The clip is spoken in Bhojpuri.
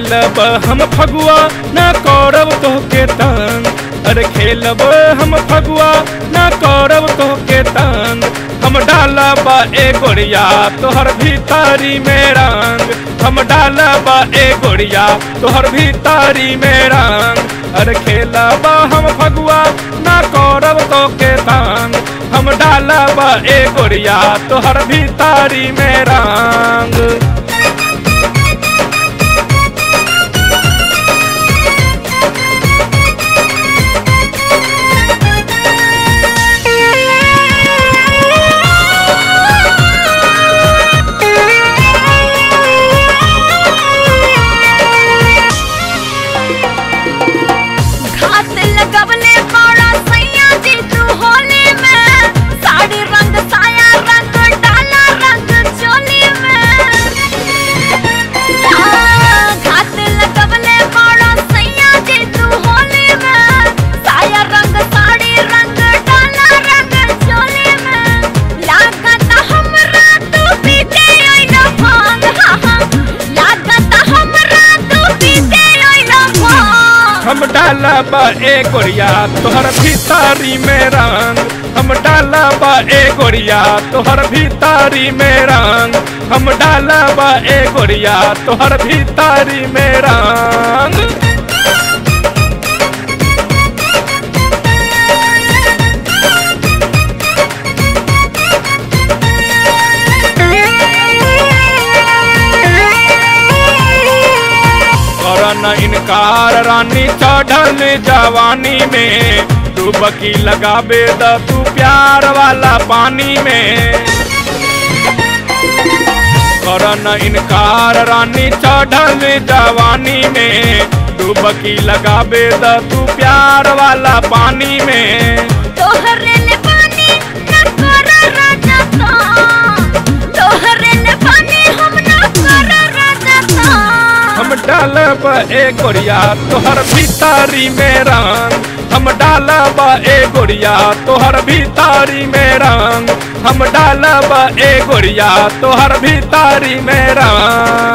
खेलब हम फगुआ ना करब तोहके तंग। अरे खेलब हम फगुआ ना करब तोहके तंग। हम डालब ए गोरिया तोहर भीतरी में रंग। हम डालब ए गोरिया तोहर भीतरी में रंग। अरे खेलब हम फगुआ ना करब तोहके तंग। हम डालब ए गोरिया तोहर भीतरी में रंग। हम डालब ए गोरिया तोहर भीतरी में रंग। हम डालब ए गोरिया तोहर भीतरी में रंग। हम डालब ए गोरिया तोहर भीतरी में रंग। न इनकार रानी चढ़ल जवानी में। डुबकी लगाबे द तू प्यार वाला पानी में। कर न इनकार रानी चढ़ल जवानी में। डुबकी लगाबे द तू प्यार वाला पानी में। तोहरे ले पानी न कर राजा सा। तोहरे ले पानी हम न कर राजा सा। हम डालब ए गोरिया तोहर भीतरी में रंग। हम डालब ए गोरिया तोहर भीतरी में रंग। हम डालब ए गोरिया तोहर भीतरी में रंग।